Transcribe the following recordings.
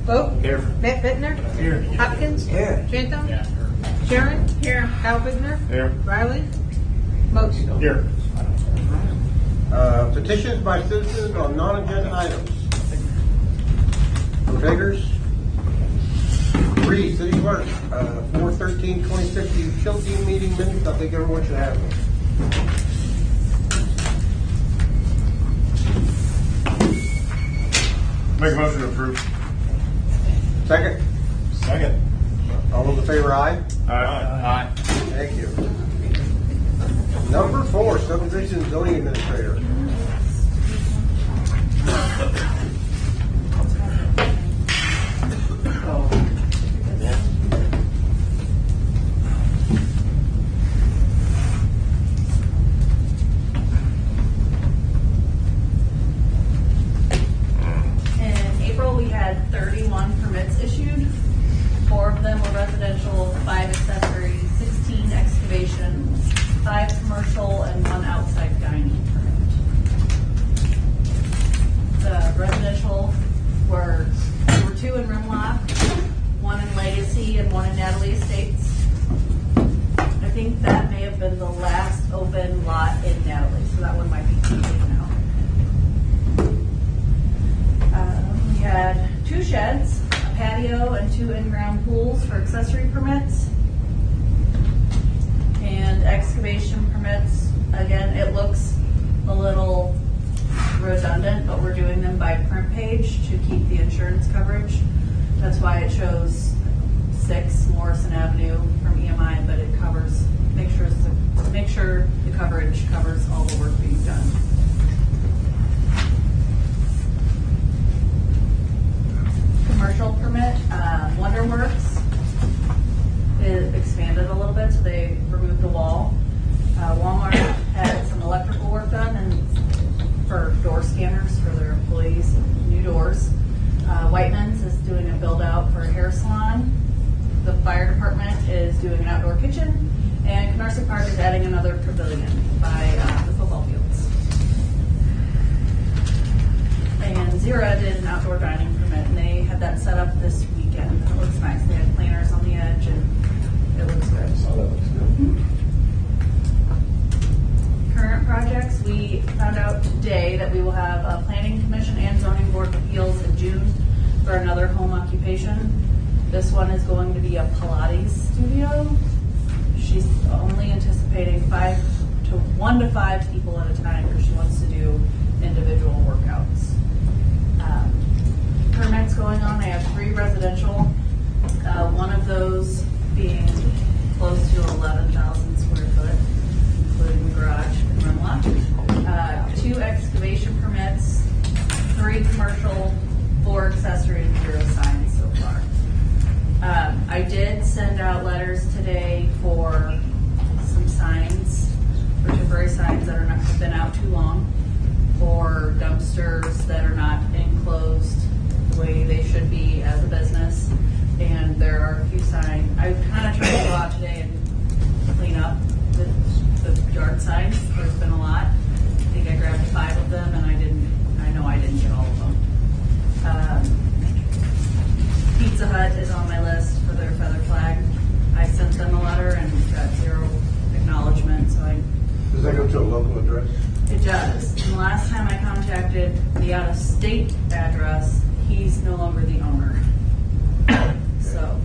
Vogt. Here. Matt Bittner. Here. Hopkins. Here. Shanton. Yeah. Sharon. Here. Al Bittner. Here. Riley. Motion. Here. Petitions by citizens on non-agenda items. No takers. 3, City Clerk, 4/13/2050 utility meeting minutes. I think everyone should have them. Make a motion to approve. Second. Second. All those in favor, aye. Aye. Thank you. Number 4, subdivision zoning administrator. In April, we had 31 permits issued. 4 of them were residential, 5 accessory, 16 excavation, 5 commercial, and 1 outside dining permit. The residential were 2 in Rimlock, 1 in Legacy, and 1 in Natalie Estates. I think that may have been the last open lot in Natalie, so that one might be taken out. We had 2 sheds, a patio, and 2 in-ground pools for accessory permits. And excavation permits, again, it looks a little redundant, but we're doing them by print page to keep the insurance coverage. That's why it shows 6 Morrison Avenue from EMI, but it covers, make sure the coverage covers all the work being done. Commercial permit, Wonderworks, it expanded a little bit, so they removed the wall. Walmart had some electrical work done and for door scanners for their employees, new doors. Whiteman's is doing a build out for a hair salon. The fire department is doing an outdoor kitchen, and Canarsie Park is adding another pavilion by the football fields. And Zira did an outdoor dining permit, and they had that set up this weekend. It looks nice. They had planters on the edge, and it looks good. Oh, that looks good. Current projects, we found out today that we will have a planning commission and zoning board of appeals in June for another home occupation. This one is going to be a Pilates studio. She's only anticipating 1 to 5 people at a time because she wants to do individual workouts. Permits going on, I have 3 residential, one of those being close to 11,000 square foot, including the garage and Rimlock. 2 excavation permits, 3 commercial, 4 accessory, and 0 signs so far. I did send out letters today for some signs, for temporary signs that are not have been out too long, for dumpsters that are not enclosed the way they should be as a business. And there are a few signs. I kind of tried to go out today and clean up the yard signs. There's been a lot. I think I grabbed 5 of them, and I know I didn't get all of them. Pizza Hut is on my list for their feather flag. I sent them a letter and got 0 acknowledgement, so Does that go to a local address? it does. And the last time I contacted the out-of-state address, he's no longer the owner. So,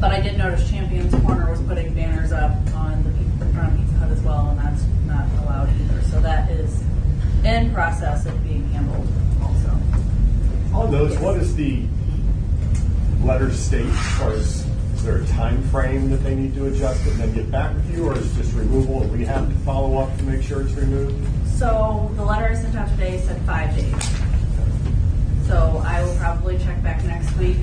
but I did notice Champions Corner was putting banners up on the front of Pizza Hut as well, and that's not allowed either. So that is in process of being handled also. On those, what does the letter state as far as, is there a time frame that they need to adjust it and then get back with you, or is it just removal and we have to follow up to make sure it's removed? So the letter I sent out today said 5 days. So I will probably check back next week,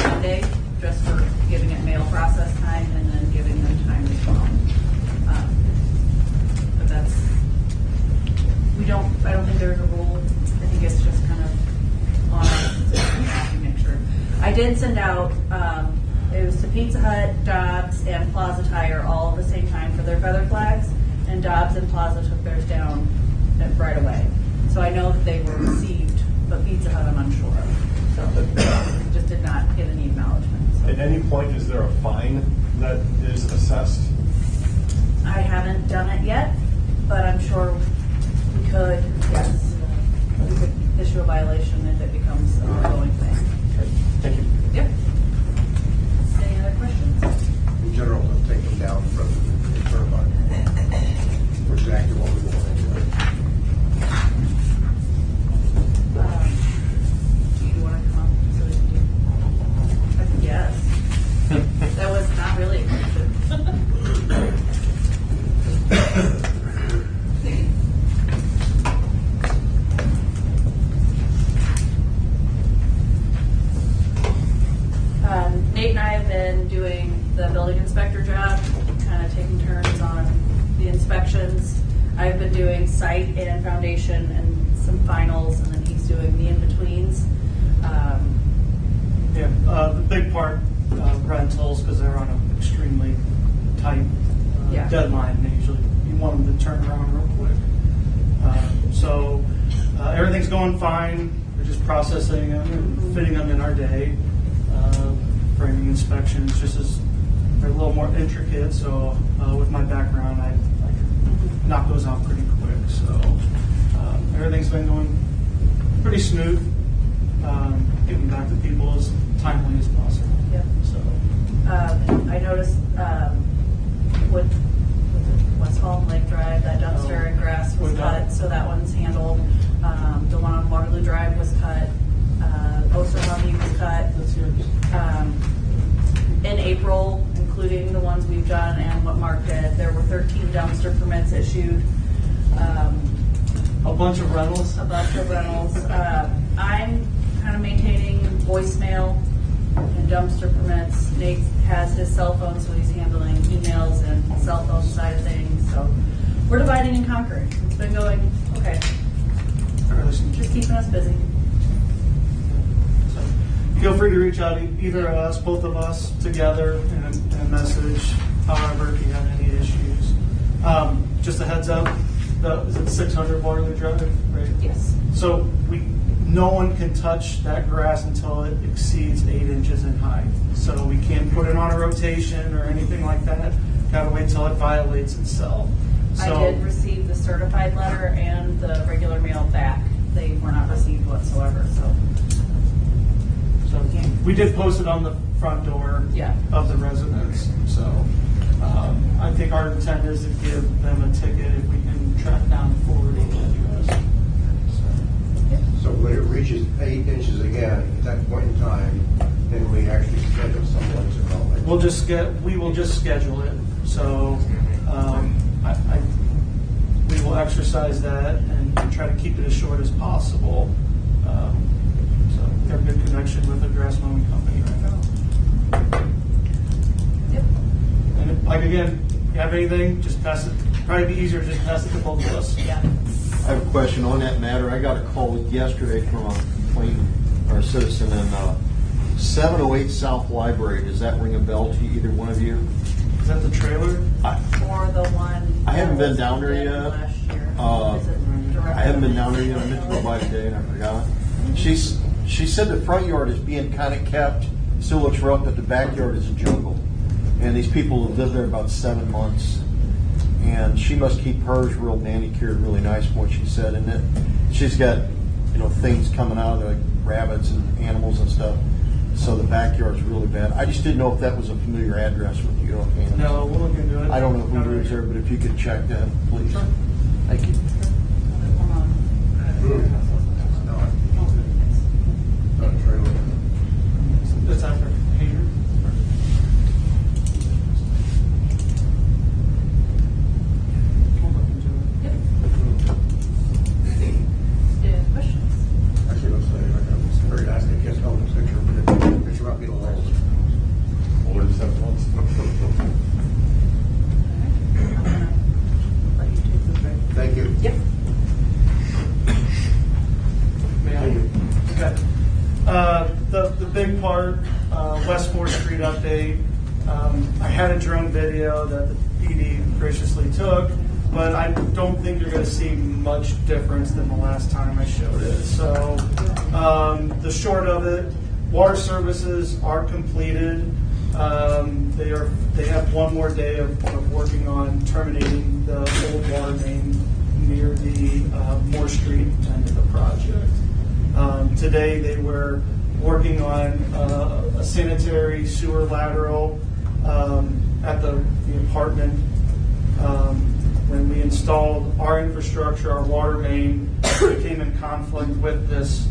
Monday, just for giving it mail process time and then giving them time to come. But that's, I don't think there's a rule. I think it's just kind of on us to make sure. I did send out, it was to Pizza Hut, Dobbs, and Plaza Tire all at the same time for their feather flags, and Dobbs and Plaza took theirs down right away. So I know that they were received, but Pizza Hut I'm unsure of. So just just did not get any acknowledgement. So At any point, is there a fine that is assessed? I haven't done it yet, but I'm sure we could, yes. We could issue a violation if it becomes an ongoing thing. Thank you. Yep. Any other questions? In general, they'll take them down from the certified. Which is actually what we want to do. Do you want to come up so we can do? I think yes. That was not really a question. Nate and I have been doing the building inspector job, kind of taking turns on the inspections. I've been doing site and foundation and some finals, and then he's doing the in-betweens. Yeah, the big part, rentals, because they're on an extremely tight Yeah. deadline. They usually, you want them to turn around real quick. So everything's going fine. We're just processing them and fitting them in our day. Framing inspections, just as they're a little more intricate. So with my background, I can knock those out pretty quick. So everything's been going pretty smooth. Getting back to people as timely as possible. Yep. So I noticed with West Hall Lake Drive, that dumpster and grass was With that. cut, so that one's handled. The one on Waterloo Drive was cut. Osterhommy was cut. that's yours. In April, including the ones we've done and what Mark did, there were 13 dumpster permits issued. A bunch of rentals. A bunch of rentals. I'm kind of maintaining voicemail and dumpster permits. Nate has his cell phone, so he's handling emails and cell phone side of things. So we're dividing and conquering. It's been going okay. Just keeping us busy. So feel free to reach out, either of us, both of us, together in a message. However, if you have any issues, just a heads up. Is it 600 Waterloo Drive, right? Yes. So no one can touch that grass until it exceeds 8 inches in height. So we can't put it on a rotation or anything like that. Gotta wait till it violates itself. I So did receive the certified letter and the regular mail back. They were not received whatsoever, so. we did post it on the front door Yeah. of the residence. So I think our intent is to give them a ticket if we can track down the forwarding address. So when it reaches 8 inches again, at that point in time, then we actually schedule someone to call it. We will just schedule it. So we will exercise that and try to keep it as short as possible. So we have a good connection with the grass mowing company right now. Yep. And like again, if you have anything, just pass it. Probably be easier to just pass it to both of us. Yeah. I have a question on that matter. I got a call yesterday from a complaint or a citizen in 708 South Library. Does that ring a bell to either one of you? Is that the trailer? Or the one. I haven't been that was down there bid yet. Last year. Is it directly I haven't been on down there the- yet. I meant to go by today and I forgot. She said the front yard is being kind of kept, still looks rough, but the backyard is a jungle. And these people have lived there about 7 months. And she must keep hers real manicured, really nice from what she said. And that she's got, things coming out of there, like rabbits and animals and stuff. So the backyard's really bad. I just didn't know if that was a familiar address with you. Okay. No, we'll look into it. I don't know who lives there, but if you could check that, please. Sure. Thank you. Hold on. Not a trailer. That's after Hater. We'll look into it. Yep. Any questions? Actually, looks like it's very nice. I can't tell in the picture, but the picture might be a little old. Older than 7 months. I'm gonna let you take the break. Thank you. Yep. May I? Thank you. Okay. The big part, West 4th Street update. I had a drone video that the PD graciously took, but I don't think you're going to see much difference than the last time I showed it. So the short of it, water services are completed. They have one more day of working on terminating the old water main near the Moore Street end of the project. Today they were working on a sanitary sewer lateral at the apartment. When we installed our infrastructure, our water main came in conflict with this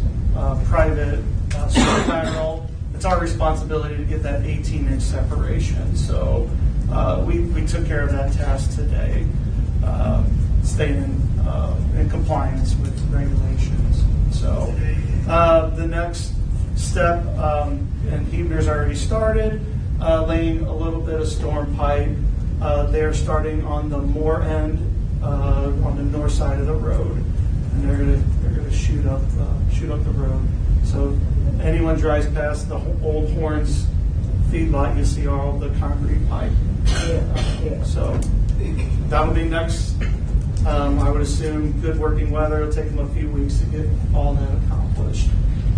private sewer lateral. It's our responsibility to get that 18-inch separation. So we took care of that task today, staying in compliance with regulations. So the next step, and Huebner's already started laying a little bit of storm pipe. They're starting on the Moore end, on the north side of the road, and they're gonna shoot up the road. So anyone drives past the old Horns feedlot, you see all the concrete pipe. So that'll be next. I would assume good working weather. It'll take them a few weeks to get all that accomplished,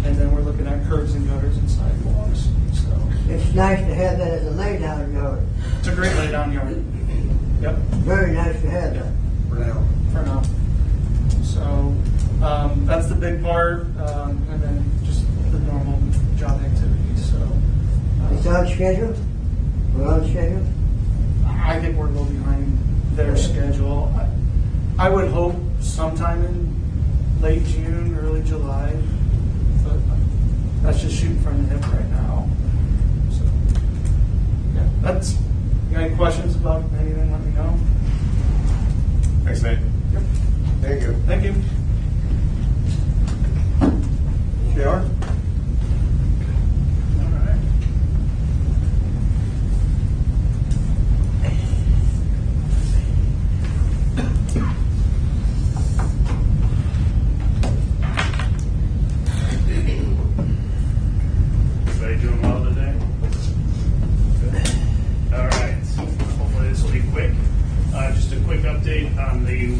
and then we're looking at curbs and gutters and sidewalks. So It's nice to have that as a lay-down yard. it's a great laydown yard. Yep. Very nice to have that. For now. For now. So that's the big part, and then just the normal job activities. So It's on schedule? We're on schedule? I think we're a little behind their schedule. I would hope sometime in late June, early July, but that's just shooting from the hip right now. So yeah, that's. You got any questions about anything? Let me know. Thanks, Nate. Yep. Thank you. Thank you. JR? Everybody doing well today? Good. All right. Hopefully this will be quick. Just a quick update on the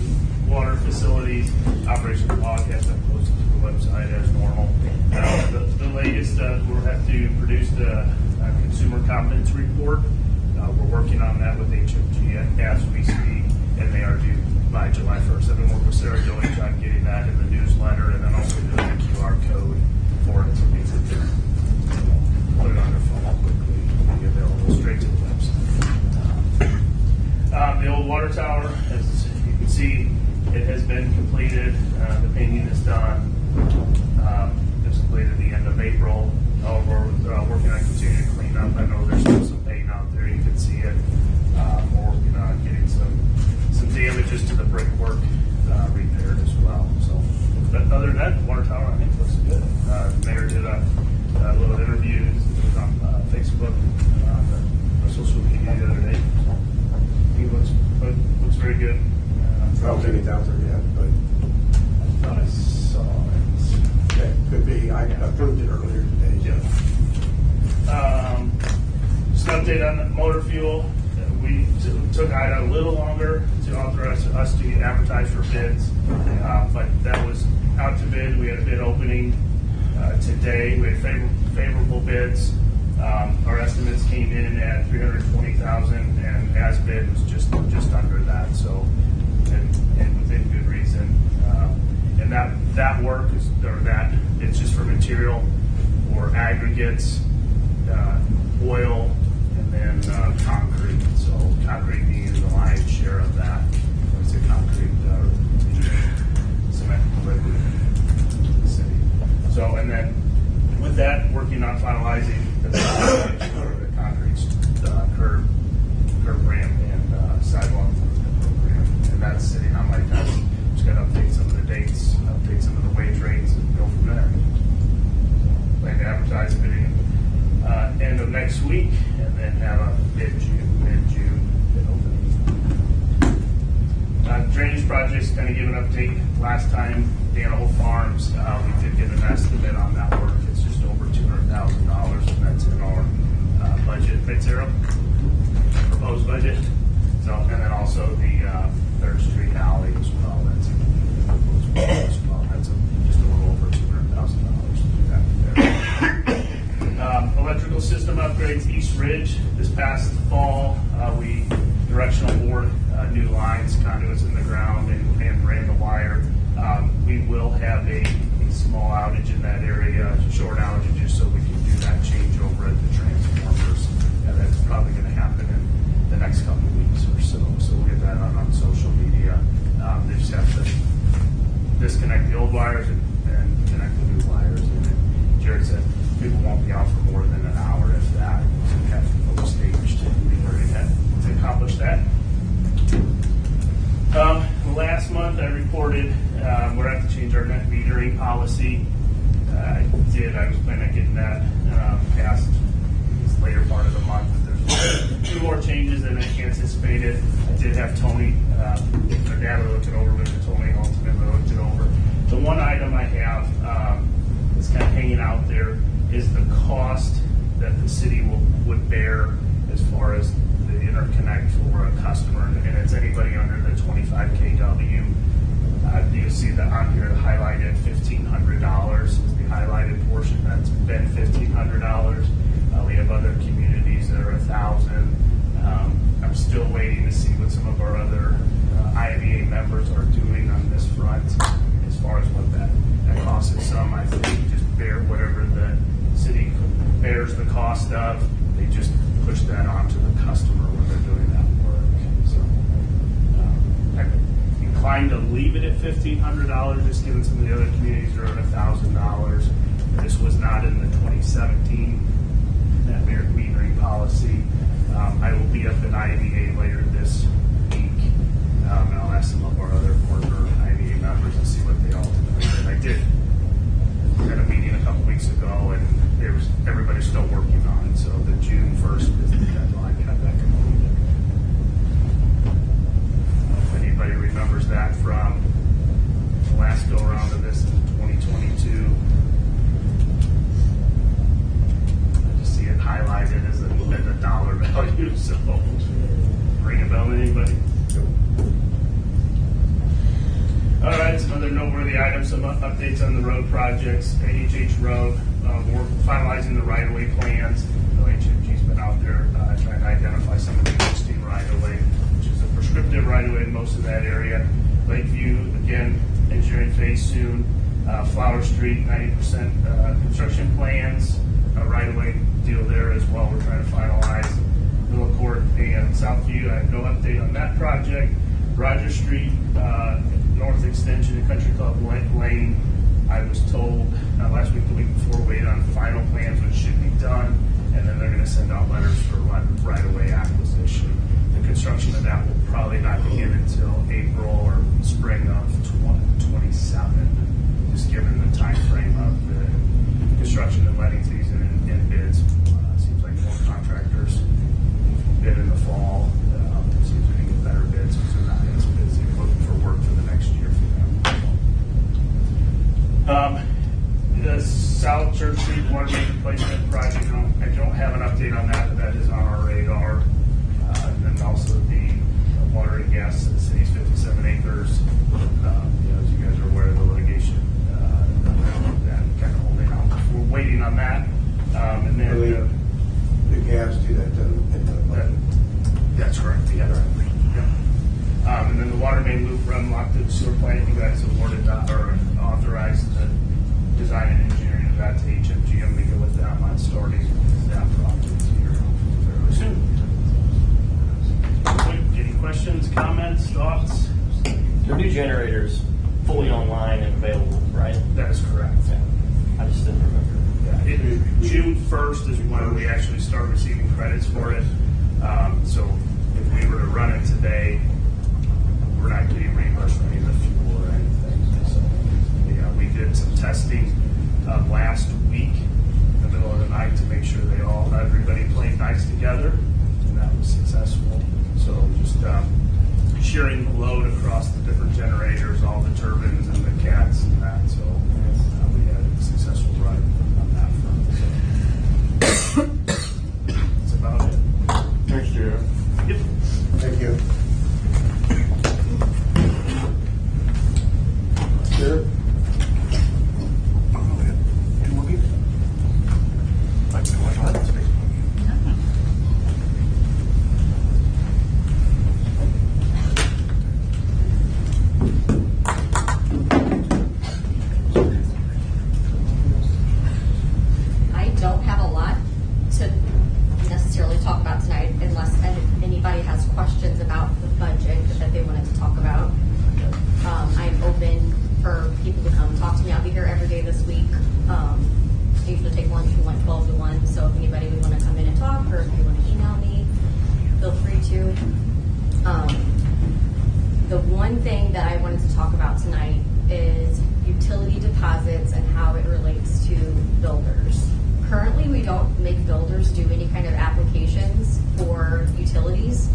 water facilities operation log has been posted to the website as normal. The latest, we'll have to produce the consumer confidence report. We're working on that with HMG as we speak, and they are due by July 1st. I've been working with Sarah Doing on getting that in the newsletter, and then also doing the QR code for it so people can put it on their phone quickly and be available straight to the website. The old water tower, as you can see, it has been completed. The painting is done. It was completed at the end of April. We're working on continuing to clean up. I know there's still some paint out there. You can see it. We're working on getting some damages to the brickwork repaired as well. So, but other than that, the water tower I think looks good. The mayor did a little interview. It was on Facebook, on social media the other day. He looks very good. I don't think it's out there yet, but I thought I saw it. that could be. I approved it earlier today. Yeah. Just an update on the motor fuel. We took IDA a little longer to authorize us to advertise for bids, but that was out to bid. We had a bid opening today. We had favorable bids. Our estimates came in at $320,000, and as bid was just under that. So, and within good reason. And that work is, or that it's just for material or aggregates, oil, and then concrete. So concrete being the lion's share of that. It's a concrete, cement liquid in the city. So, and then with that, working on finalizing the concrete curb ramp and sidewalk program, and that's sitting on my desk. Just got to update some of the dates, update some of the wage rates, and go from there. Plan to advertise bidding end of next week, and then have a mid-June bid opening. Drainage projects, kind of give an update. Last time, Danahoe Farms, we did get an estimate on that work. It's just over $200,000, and that's in our budget, Mid-Zero, proposed budget. So, and then also the 3rd Street alley as well. That's in the proposed budget as well. That's just a little over $200,000 to do that there. month, I reported we're going to have to change our net metering policy. I was planning on getting that passed this later part of the month. There's a few more changes than anticipated. I did have Tony, our dad looked it over, Mr. Tony ultimately looked it over. The one item I have that's kind of hanging out there is the cost that the city would bear as far as the interconnect for a customer, and it's anybody under the 25 kW. You'll see that on here highlighted $1,500 is the highlighted portion. That's been $1,500. We have other communities that are $1,000. I'm still waiting to see what some of our other IVA members are doing on this front as far as what that costs is. Some, I think, just bear whatever the city bears the cost of. They just push that on to the customer when they're doing that work. So I'm inclined to leave it at $1,500, just given some of the other communities are at $1,000. This was not in the 2017 net metering policy. I will be up at IVA later this week, and I'll ask some of our other partner IVA members and see what they all did. I did had a meeting a couple weeks ago, and everybody's still working on it. So the June 1st is the deadline to have that completed. If anybody remembers that from the last go around of this in 2022. I just see it highlighted as a dollar value. So ring a bell to anybody? All right, some other noteworthy items, some updates on the road projects. AHH Road, we're finalizing the right-of-way plans. HMG's been out there trying to identify some of the existing right-of-way, which is a prescriptive right-of-way in most of that area. Lakeview, again, engineering phase soon. Flower Street, 90% construction plans. Right-of-way deal there as well. We're trying to finalize. Middle Court and Southview, I have no update on that project. Roger Street, North Extension and Country Club Lane, I was told last week, the week before, waiting on final plans, which should be done, and then they're going to send out letters for right-of-way acquisition. The construction of that will probably not begin until April or spring of 2027, just given the time frame of the construction and letting season and bids. Seems like more contractors bid in the fall. Seems we're getting better bids because they're not as busy looking for work for the next year for them. The South Church Street water main replacement project, I don't have an update on that, but that is on our radar. And then also the water and gas to the city's 57 acres. As you guys are aware of the litigation, that kind of holding out. We're waiting on that. And then the gas to that. That's correct. Yeah. And then the water main loop run locked to the sewer plant. You guys awarded that or authorized the design and engineering of that to HMG. I'm going to go with them on starting that project here fairly soon. Any questions, comments, thoughts? Your new generator's fully online and available, right? That is correct. Yeah. I just didn't remember. Yeah, June 1st is when we actually start receiving credits for it. So if we were to run it today, we're not getting reimbursed for any of the fuel or anything. So yeah, we did some testing last week in the middle of the night to make sure everybody played nice together, and that was successful. So just sharing the load across the different generators, all the turbines and the cats and that. So we had a successful run on that front. So that's about it. Thanks, Jeff. Yep. Thank you. Sure. The one thing that I wanted to talk about tonight is utility deposits and how it relates to builders. Currently, we don't make builders do any kind of applications for utilities.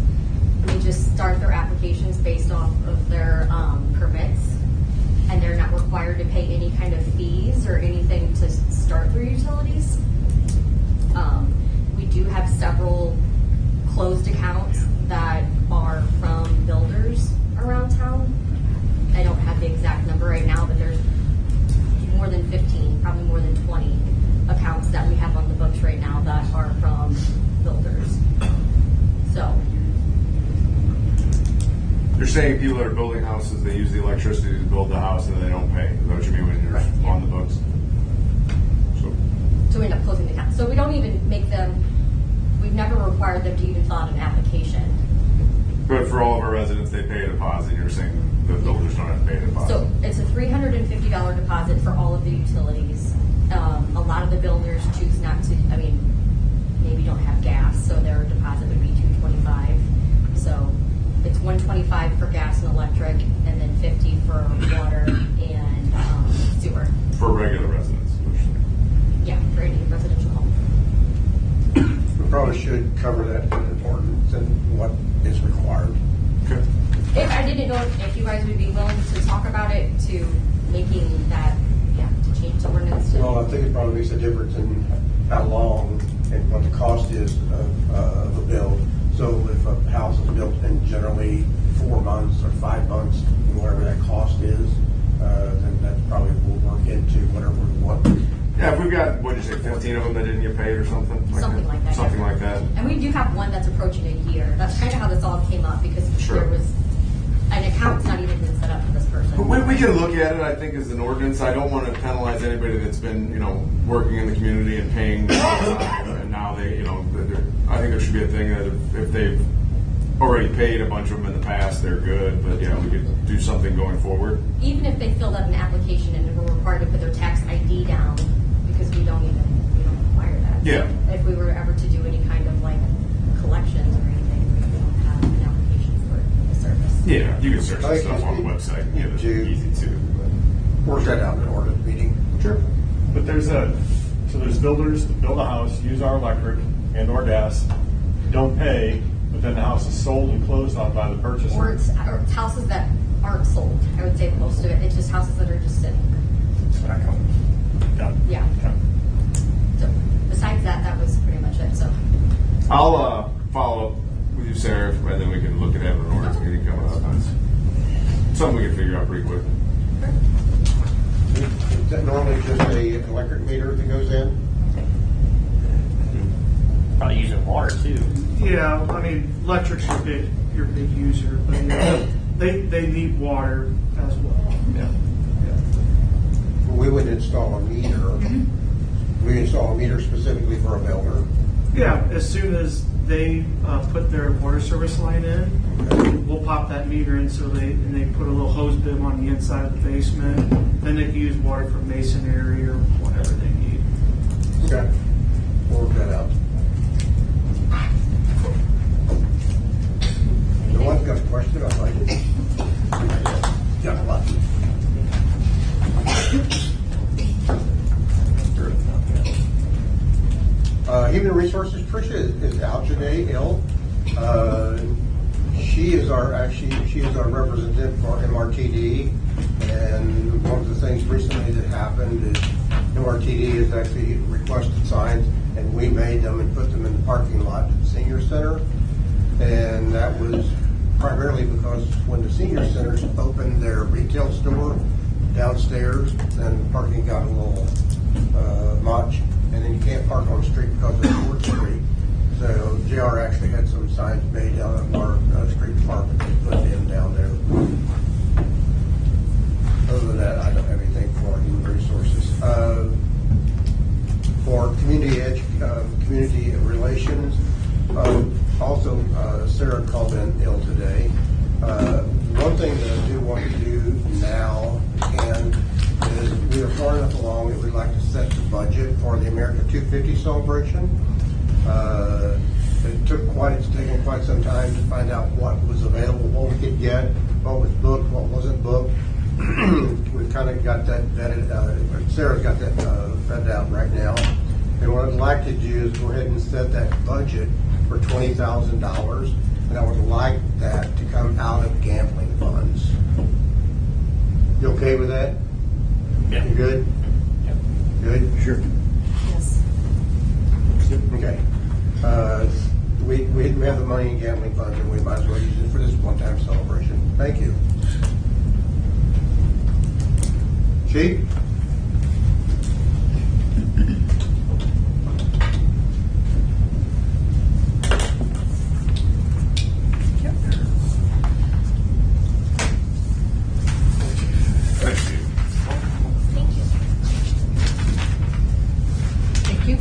They just start their applications based off of their permits, and they're not required to pay any kind of fees or anything to start their utilities. We do have several closed accounts that are from builders around town. I don't have the exact number right now, but there's more than 15, probably more than 20 accounts that we have on the books right now that are from builders. So. You're saying people that are building houses, they use the electricity to build the house and they don't pay. Is that what you mean when you're Right, yeah. on the books? So we end up closing the account. So we don't even make them, we've never required them to even fill out an application. But for all of our residents, they pay a deposit. You're saying the builders don't have to pay a deposit. So it's a $350 deposit for all of the utilities. A lot of the builders choose not to, I mean, maybe don't have gas, so their deposit would be $225. So it's $125 for gas and electric, and then $50 for water and sewer. For regular residents. Yeah, for any residential home. We probably should cover that in the ordinance and what is required. Okay. If I didn't know if you guys would be willing to talk about it, to making that, to change the ordinance to. Well, I think it probably makes a difference in how long and what the cost is of a build. So if a house is built in generally 4 months or 5 months, whatever that cost is, then that probably will work into whatever we want. Yeah, if we've got, what did you say, 15 of them that didn't get paid or something? Something like that. Something like that. And we do have one that's approaching a year. That's kind of how this all came up, because there was an account's not even been set up for this person. But we can look at it, I think, as an ordinance. I don't want to penalize anybody that's been, working in the community and paying and now they, I think there should be a thing that if they've already paid a bunch of them in the past, they're good. But yeah, we could do something going forward. Even if they filled out an application and were required to put their tax ID down, because we don't require that. Yeah. If we were ever to do any kind of collections or anything, we don't have an application for the service. Yeah, you can search I this think stuff on the it's website. Yeah, it's to- easy too. Work that out in an ordinance meeting. Sure. But there's builders that build a house, use our electric and or gas, don't pay, but then the house is sold and closed on by the purchaser. Or it's houses that aren't sold. I would say most of it, it's just houses that are just sitting. Got it. Yeah. Okay. So besides that, that was pretty much it. So I'll follow up with you, Sarah, and then we can look at having an ordinance meeting coming up. That's something we can figure out pretty quick. Is that normally just an electric meter that goes in? Probably using water too. Yeah, I mean, electric's your big user, but they need water as well. Yeah. We would install a meter. We install a meter specifically for a builder. Yeah, as soon as they put their water service line in, we'll pop that meter in so they put a little hose bib on the inside of the basement. Then they can use water for masonry or whatever they need. Okay. We'll work that out. No one's got a question? I'd like it. Got a lot. Human Resources, Tricia is out today, ill. She is our representative for MRTD, and one of the things recently that happened is MRTD has actually requested signs, and we made them and put them in the parking lot at the senior center, and that was primarily because when the senior centers opened their retail store downstairs, then the parking got a little much, and then you can't park on the street because of Ford Street. So JR actually had some signs made out of our street department and put in down there. Other than that, I don't have anything for human resources. For community relations, also Sarah called in ill today. One thing that I do want to do now is we are far enough along that we'd like to set the budget for the America 250 celebration. It's taken quite some time to find out what was available, what we could get. what was booked, what wasn't booked. We've kind of got that vetted, Sarah's got that vetted out right now. And what I'd like to do is go ahead and set that budget for $20,000, and I would like that to come out of gambling funds. You okay with that? Yeah. You good? Good? Sure. Yes. Okay. We have the money in gambling funds, and we might as well use it for this one-time celebration. Thank you. Chief? Thank you.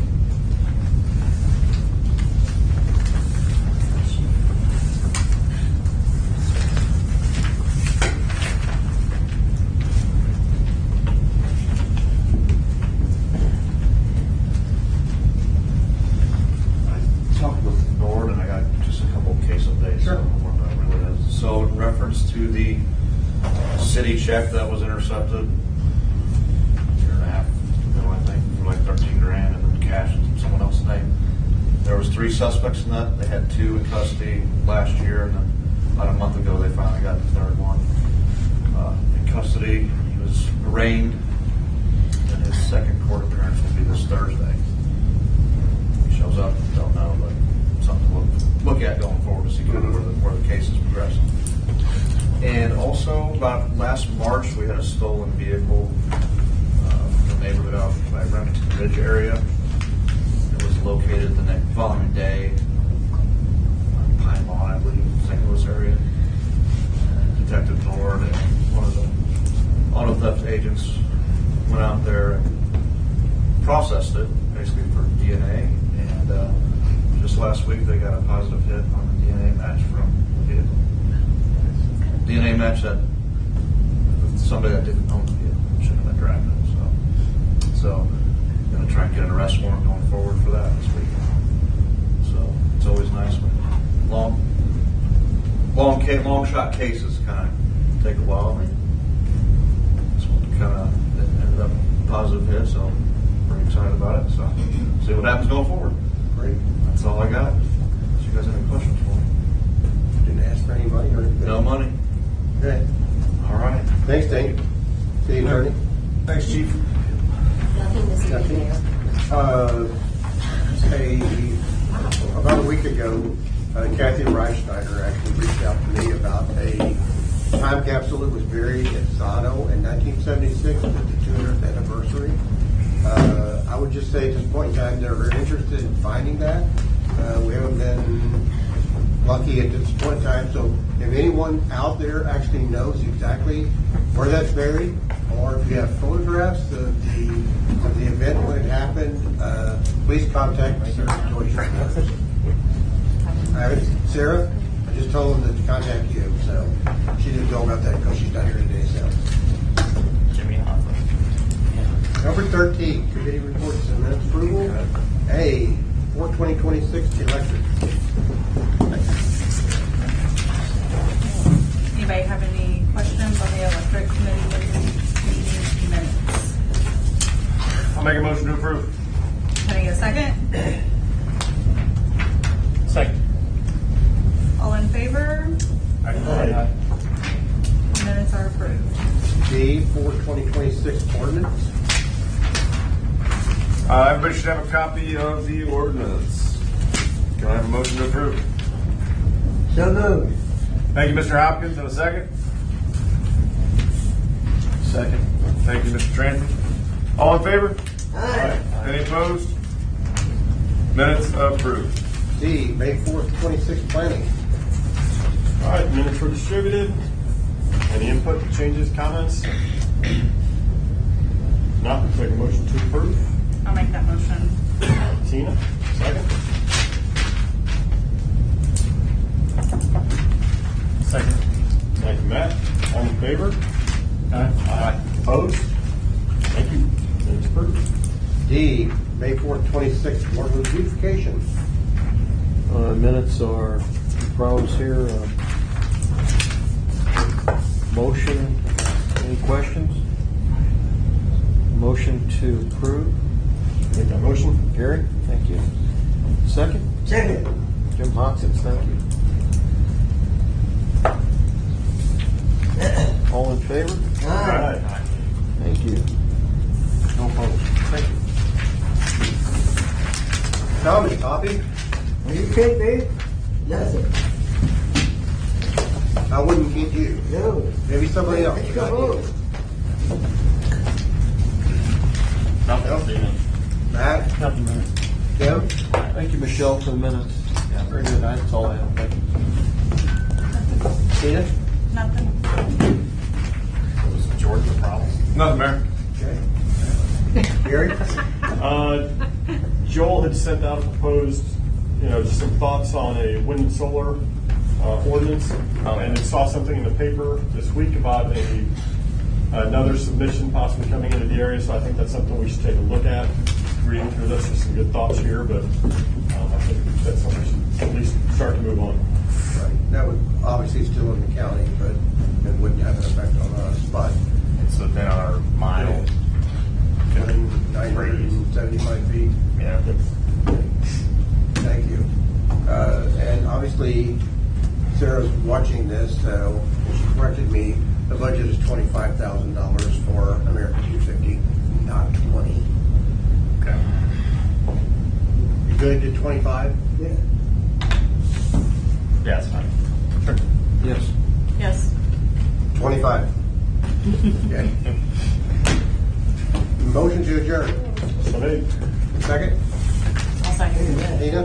I talked with Nord and I got just a couple of case updates. Sure. on what that really is. So in reference to the city check that was intercepted, year and a half ago, I think, for like 13 grand and then cash in someone else's name. There was 3 suspects in that. They had 2 in custody last year, and then about a month ago they finally got the third one in custody. He was arraigned, and his second court appearance will be this Thursday. He shows up, don't know, but something to look at going forward to see kind of where the case is progressing. And also, about last March, we had a stolen vehicle from the neighborhood out by Remington Ridge area. It was located the following day on Pine Lawn, I believe, St. Louis area. Detective Nord and one of the auto theft agents went out there and processed it, basically for DNA. And just last week, they got a positive hit on the DNA match from the vehicle. DNA match that somebody that didn't own the vehicle, shouldn't have been driving it. So going to try and get an arrest warrant going forward for that this week. So it's always nice when long shot cases kind of take a while. This one kind of ended up positive hit, so I'm pretty excited about it. So see what happens going forward. Great. That's all I got. Unless you guys have any questions for me? Didn't ask for any money or anything? No money. Okay. All right. Thanks, Dave. City Attorney? Thanks, Chief. Nothing this Nothing. evening. About a week ago, Kathy Reichsnyder actually reached out to me about a time capsule that was buried at Zotto in 1976 at the 200th anniversary. I would just say at this point in time, they're very interested in finding that. We haven't been lucky at this point in time, so if anyone out there actually knows exactly where that's buried, or if you have photographs of the event when it happened, please contact Sarah Joyce. Sarah, I just told them to contact you, so she didn't know about that because she's not here today. So, Jimmy Hoffa. number 13, committee reports and minutes approval. A, 4/20/26 electric. Anybody have any questions on the electric committee meeting minutes? I'll make a motion to approve. Can I get a second? Second. All in favor? Aye. Minutes are approved. B, 4/20/26 ordinance. Everybody should have a copy of the ordinance. Can I have a motion to approve? So moved. Thank you, Mr. Hopkins. And a second? Second. Thank you, Mr. Trantham. All in favor? Aye. Any opposed? Minutes approved. C, May 4th, 26 planning. All right, minutes were distributed. Any input, changes, comments? Not, take a motion to approve. I'll make that motion. Tina, second. Second. Thank you, Matt. All in favor? Aye. Opposed? Thank you. Minutes approved. D, May 4th, 26 board with beautification. Minutes are, problems here. Motion, any questions? Motion to approve. Make that motion. Gary, thank you. Second? Second. Jim Hawkins, thank you. All in favor? Aye. Thank you. No opposed. Thank you. Tommy, copy? Are you kidding me? Nothing. I wouldn't get you. No. Maybe somebody else. Let's go home. Nothing. Matt? Nothing, Mayor. Tim? Thank you, Michelle, for the minutes. Yeah, very good. That's all I have. Thank you. Tina? Nothing. Was George the problem? Nothing, Mayor. Okay. Gary? Joel had sent out a proposed, just some thoughts on a wind and solar ordinance, and I saw something in the paper this week about another submission possibly coming into the area. So I think that's something we should take a look at. Reading through this, there's some good thoughts here, but I think that's something we should at least start to move on. Right. That would obviously still in the county, but it wouldn't have an effect on us. But It's within our mile. 975 feet. Yeah. Thank you. And obviously, Sarah's watching this, so she corrected me. The budget is $25,000 for America 250, not 20. Okay. You good to 25? Yeah. Yeah, it's fine. Sure. Yes. Yes. 25. Okay. Motion to adjourn. So they, Second? I'll second. Tina?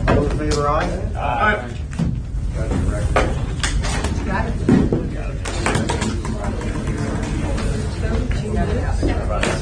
All those in favor, aye? Aye. Got it corrected. Got it. Everybody.